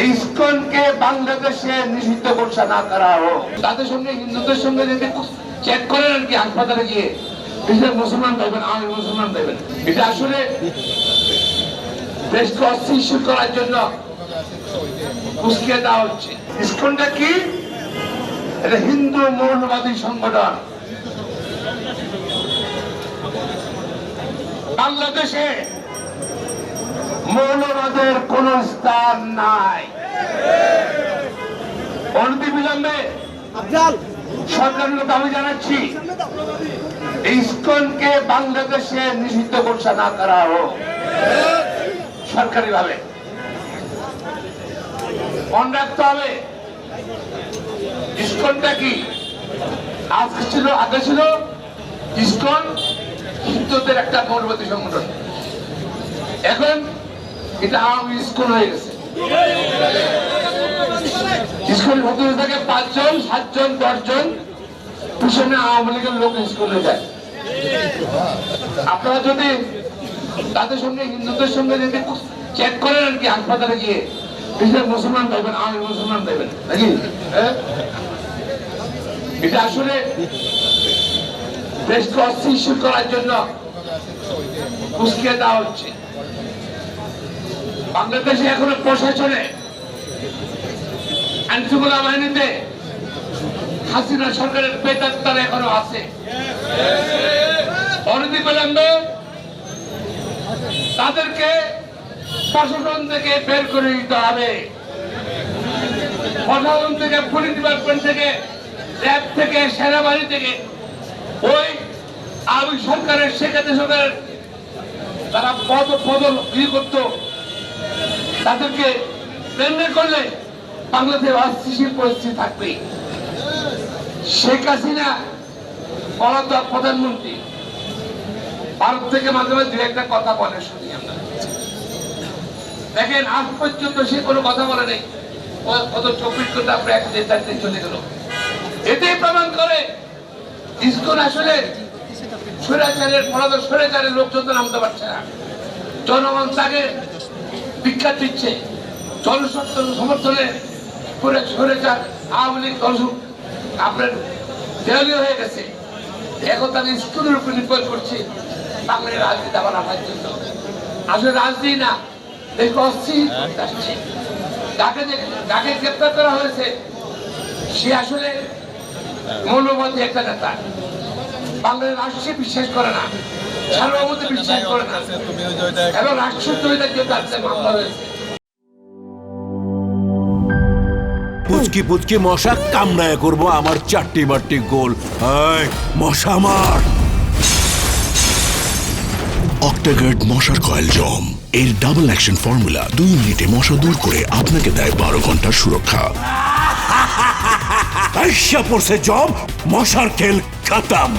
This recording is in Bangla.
ইসকনকে বাংলাদেশে নিষিদ্ধ ঘোষণা করা হোক। তাদের সঙ্গে হিন্দুদের সঙ্গে যদি চেক করেন আর কি হাসপাতালে গিয়ে মুসলমান দেবেন, আমি মুসলমান দেবেন, এটা আসলে দেশকে অস্থিতিশীল করার জন্য উস্কে দেওয়া হচ্ছে। ইসকনটা কি? এটা হিন্দু মৌলবাদী সংগঠন। বাংলাদেশে মৌলবাদের কোন স্থান নাই। অনতিবিলম্বে সরকারের দাবি জানাচ্ছি, ইসকনকে বাংলাদেশে নিষিদ্ধ ঘোষণা করা হোক সরকারি ভাবে। মনে রাখতে হবে ইসকনটা কি? আগে ছিল ইসকন হিন্দুদের একটা মৌলবাদী সংগঠন, এখন এটা আওয়ামী ইসকন হয়ে গেছে। ইসকনের ভেতরে থাকে 5 জন 7 জন 10 জন, পিছনে আওয়ামী লীগের লোক ইসকনে যায়। আপনারা যদি তাদের সঙ্গে হিন্দুদের সঙ্গে যদি চেক করেন আর কি হাসপাতালে গিয়ে মুসলমান দেবেন, আমি মুসলমান দেবেন নাকি, এটা আসলে দেশকে অস্থিতিশীল করার জন্য উস্কে দেওয়া হচ্ছে। বাংলাদেশে এখনো প্রশাসনে আইনশৃঙ্খলা বাহিনীতে হাসিনা সরকারের বেতার এখনো আছে। অনতিবিলম্বে তাদেরকে প্রশাসন থেকে বের করে দিতে হবে। প্রশাসন থেকে, পুলিশ ডিপার্টমেন্ট থেকে, র্যাব থেকে, সেনাবাহিনী থেকে, ওই আওয়ামী সরকারের শেখাতে সরকারের তারা পদ করত, তাদেরকে বের করলে বাংলাদেশে অস্থিতিশীল পরিস্থিতি থাকবে। শেখ হাসিনা পলাতক প্রধানমন্ত্রী, ভারত থেকে মাঝে মাঝে 2-1টা কথা বলে শুনি আমরা। দেখেন আজ পর্যন্ত সে কোনো কথা বলে নেই, কত 24 ঘন্টা প্রায় 1-4 দিন চলে গেল। এতেই প্রমাণ করে ইসকন আসলে স্বৈরাচারের লোকজন নামতে পারছে না। জনগণ তাকে ভিক্ষা দিচ্ছে, জনসমর্থনে করে স্বৈরাচার আওয়ামী লীগ আপনার দেওয়ালি হয়ে গেছে। এখন তারা ইসকনের উপর নির্ভর করছে বাংলার রাজনীতি আবার আনার জন্য। আসলে রাজনীতি না, দেশকে অস্থির করতে আসছে। যাকে গ্রেপ্তার করা হয়েছে সে আসলে মৌলবাদী একটা নেতা, বাংলাদেশ রাষ্ট্রে বিশ্বাস করে না, সার্বভৌমত্বে বিশ্বাস করে না, এবং রাষ্ট্রদ্রোহিতার জন্য তার মামলা হয়েছে। পুচকি পুচকি মশা কামড়ায় করবো আমার 4টি গোল। মশা মার। অক্টাগার্ড মশার কয়েল জম, এর ডাবল অ্যাকশন ফর্মুলা 2 মিনিটে মশা দূর করে আপনাকে দেয় 12 ঘন্টার সুরক্ষা। পড়ছে জব, মশার খেল খতম।